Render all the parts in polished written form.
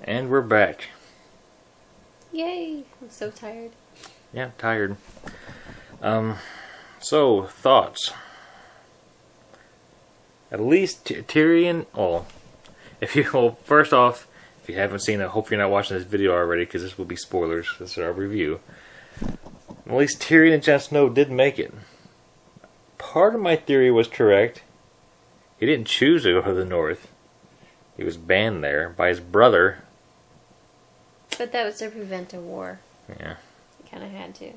And we're back. Yay! I'm so tired. Yeah, tired. So, thoughts. At least Tyrion... first off, if you haven't seen it, hopefully you're not watching this video already, because this will be spoilers. This is our review. At least Tyrion and Jon Snow did make it. Part of my theory was correct. He didn't choose to go to the north. He was banned there by his brother. But that was to prevent a war. Yeah. He kind of had to.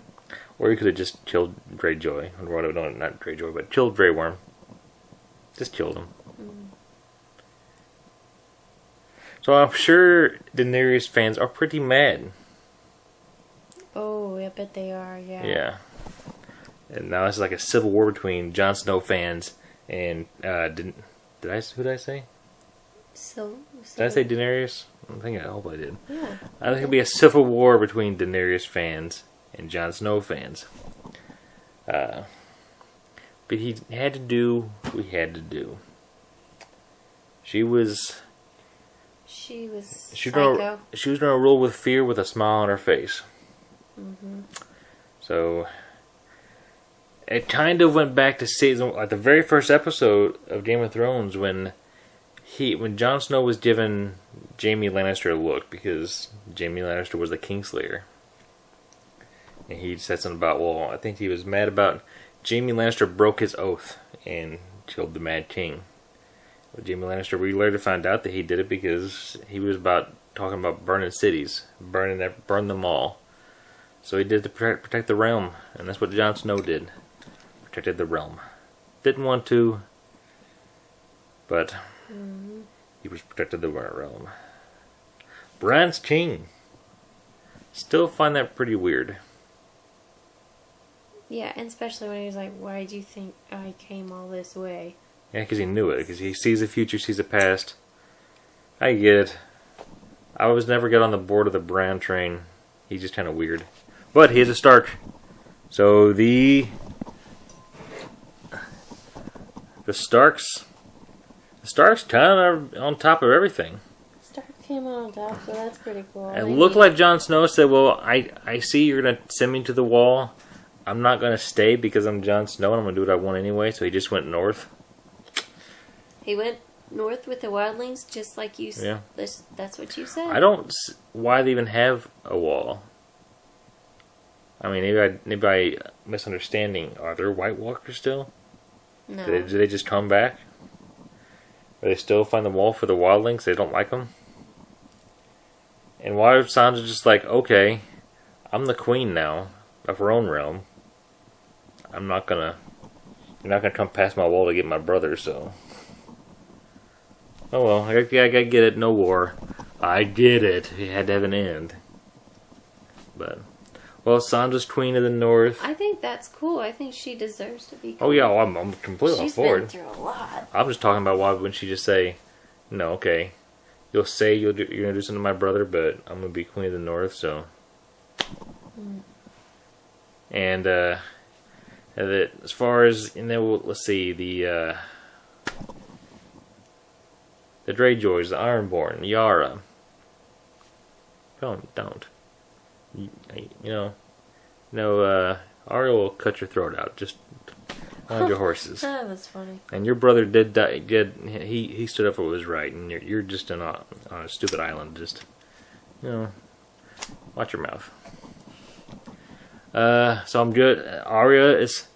Or he could have just killed Greyjoy. No, not Greyjoy, but killed Grey Worm. Just killed him. So I'm sure Daenerys fans are pretty mad. Oh, I bet they are, yeah. Yeah. And now it's like a civil war between Jon Snow fans and who did I say? Did I say Daenerys? I hope I did. Yeah. I think it'll be a civil war between Daenerys fans and Jon Snow fans. But he had to do what he had to do. She was psycho. She was gonna rule with fear with a smile on her face. So it kind of went back to the very first episode of Game of Thrones when Jon Snow was giving Jaime Lannister a look, because Jaime Lannister was the Kingslayer. And he said something about, I think he was mad about Jaime Lannister broke his oath and killed the Mad King. But Jaime Lannister, we later found out that he did it because he was talking about burning cities, burn them all. So he did to protect the realm, and that's what Jon Snow did. Protected the realm. Didn't want to, but he was protected the realm. Bran's king. Still find that pretty weird. Yeah, and especially when he was like, why do you think I came all this way? Yeah, because he knew it. Because he sees the future, sees the past. I get it. I was never get on the board of the Bran train. He's just kind of weird. But he is a Stark. So the Starks kind of are on top of everything. Stark came on top, so that's pretty cool. It looked like Jon Snow said, well, I see you're going to send me to the wall. I'm not going to stay because I'm Jon Snow and I'm going to do what I want anyway. So he just went north. He went north with the wildlings, just like you said. Yeah. That's what you said. I don't... Why they even have a wall? I mean, maybe I misunderstanding. Are there White Walkers still? No. Do they just come back? Or they still find the wall for the wildlings? They don't like them? And why is Sansa just like, okay, I'm the queen now of her own realm. You're not gonna come past my wall to get my brother, so... Oh well, I get it, no war. I get it. It had to have an end. But, well, Sansa's queen of the north. I think that's cool. I think she deserves to be queen. Oh yeah, I'm completely on board. She's been through a lot. I'm just talking about why wouldn't she just say, no, okay, you'll say you're going to do something to my brother, but I'm going to be queen of the north, so... And, as far as, let's see, the Greyjoys, the Ironborn, Yara. Don't. Arya will cut your throat out. Just mind your horses. That was funny. And your brother did die. He stood up for what was right, and you're just on a stupid island. Just, watch your mouth. So I'm good. Arya is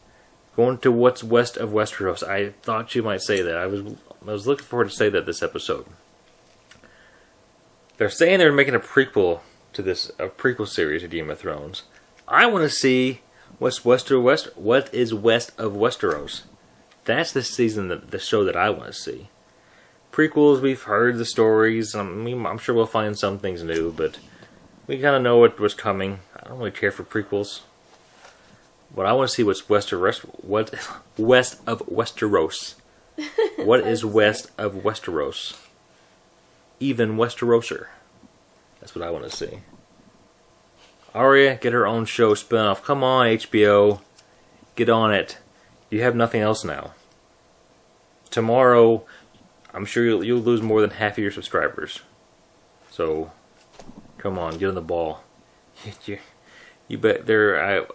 going to what's west of Westeros. I thought you might say that. I was looking forward to say that this episode. They're saying they're making a prequel to this, a prequel series of Game of Thrones. I want to see what is west of Westeros. That's the season, the show that I want to see. Prequels, we've heard the stories. I'm sure we'll find some things new, but we kind of know what was coming. I don't really care for prequels. But I want to see what's west of Westeros. What is west of Westeros? Even Westeroser. That's what I want to see. Arya, get her own show spin-off. Come on, HBO. Get on it. You have nothing else now. Tomorrow, I'm sure you'll lose more than half of your subscribers. So, Come on, get on the ball. You bet.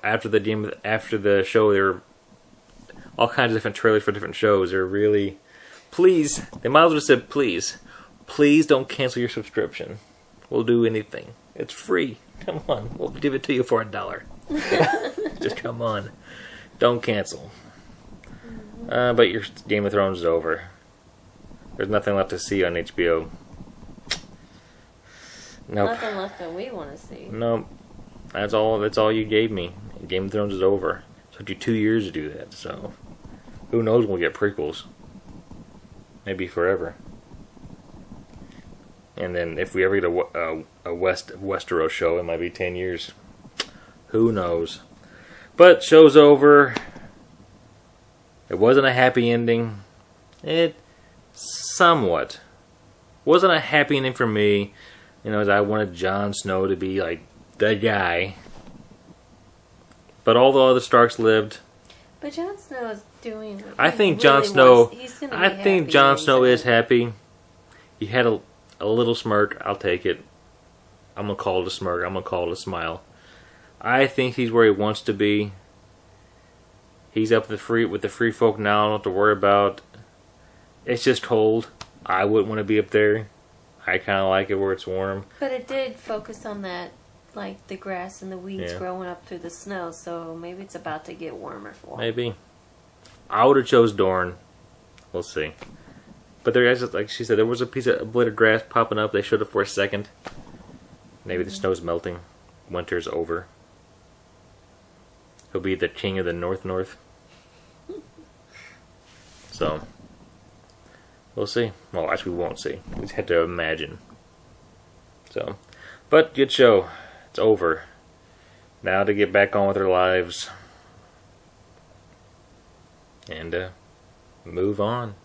After the show, there were all kinds of different trailers for different shows. They're really, please. They might as well have said, please don't cancel your subscription. We'll do anything. It's free. Come on, we'll give it to you for $1. Just come on, don't cancel. But your Game of Thrones is over. There's nothing left to see on HBO. Nope. Nothing left that we want to see. Nope. That's all you gave me. Game of Thrones is over. It took you 2 years to do that, so who knows when we'll get prequels. Maybe forever. And then if we ever get a Westeros show, it might be 10 years. Who knows? But show's over. It wasn't a happy ending. It somewhat wasn't a happy ending for me. As I wanted Jon Snow to be like the guy. But all the other Starks lived. But Jon Snow is doing. I think Jon Snow. I think Jon Snow is happy. He had a little smirk. I'll take it. I'm gonna call it a smirk. I'm gonna call it a smile. I think he's where he wants to be. He's up with the free folk now. I don't have to worry about. It's just cold. I wouldn't want to be up there. I kind of like it where it's warm. But it did focus on that, like the grass and the weeds growing up through the snow. So maybe it's about to get warmer for him. Maybe. I would have chose Dorne. We'll see. But there is, like she said, there was a blade of grass popping up. They showed it for a second. Maybe the snow's melting. Winter's over. He'll be the king of the North. So, we'll see. Well, actually, we won't see. We just have to imagine. So, but good show. It's over. Now to get back on with our lives. And move on.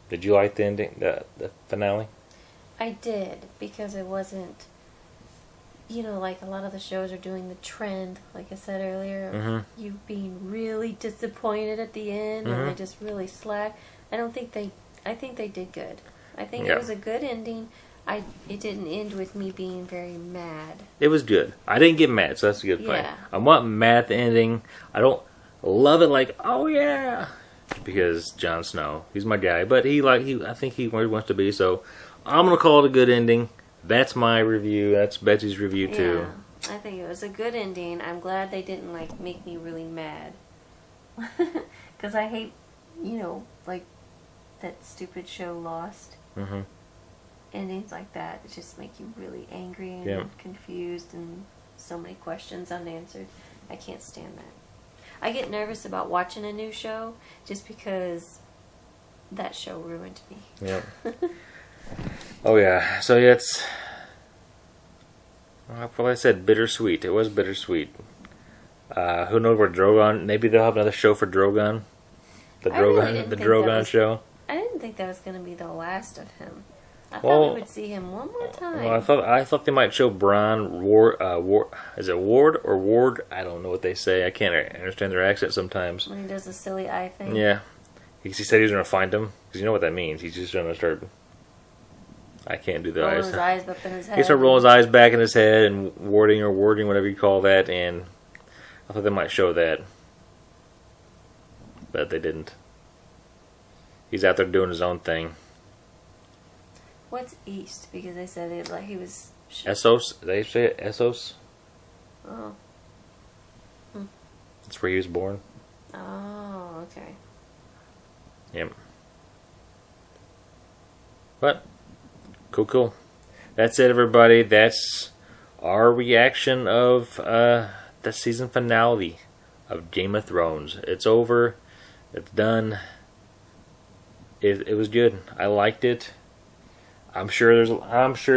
Did you like the ending, the finale? I did, because it wasn't, like a lot of the shows are doing the trend, like I said earlier, you being really disappointed at the end, and they just really slack. I think they did good. I think it was a good ending. It didn't end with me being very mad. It was good. I didn't get mad, so that's a good point. I'm not mad at the ending. I don't love it like, oh yeah, because Jon Snow, he's my guy, but I think he where he wants to be, so I'm gonna call it a good ending. That's my review. That's Betsy's review too. I think it was a good ending. I'm glad they didn't make me really mad, because I hate, that stupid show Lost. Endings like that, it just make you really angry and confused, and so many questions unanswered. I can't stand that. I get nervous about watching a new show just because that show ruined me. Yeah. Oh yeah. So yeah, it's well, I said bittersweet. It was bittersweet. Who knows where Drogon? Maybe they'll have another show for Drogon. The Drogon show. I didn't think that was going to be the last of him. I thought we would see him one more time. Well, I thought they might show Bronn is it Ward or Ward? I don't know what they say. I can't understand their accent sometimes. When he does the silly eye thing. Yeah, he said he was going to find him, because you know what that means. He's just going to start. I can't do the rolling eyes. His eyes up in his head. He started rolling his eyes back in his head and warding, whatever you call that. And I thought they might show that, but they didn't. He's out there doing his own thing. What's East? Because they said it he was... Essos? They say it? Essos? Oh. That's where he was born. Oh, okay. Yep. But, cool. That's it, everybody. That's our reaction of the season finale of Game of Thrones. It's over. It's done. It was good. I liked it. I'm sure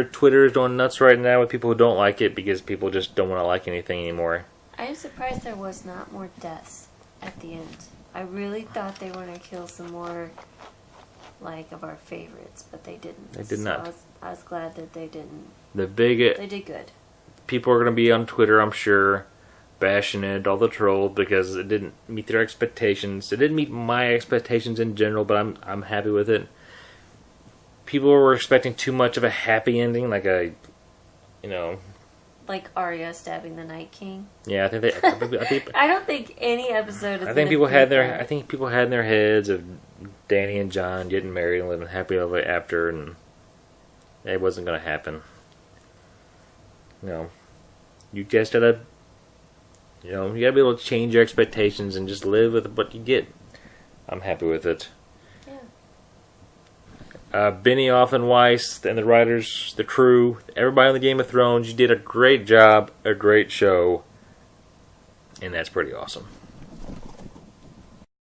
Twitter is going nuts right now with people who don't like it, because people just don't want to like anything anymore. I am surprised there was not more deaths at the end. I really thought they were going to kill some more, of our favorites, but they didn't. They did not. I was glad that they didn't. They did good. People are going to be on Twitter, I'm sure, bashing it, all the trolls, because it didn't meet their expectations. It didn't meet my expectations in general, but I'm happy with it. people were expecting too much of a happy ending, like a, you know. Like Arya stabbing the Night King. Yeah, I think I don't think any episode is I think people had in their heads of Dany and Jon getting married and living happily ever after, and it wasn't going to happen. You just gotta, you gotta be able to change your expectations and just live with what you get. I'm happy with it. Benioff and Weiss and the writers, the crew, everybody on the Game of Thrones, you did a great job, a great show, and that's pretty awesome.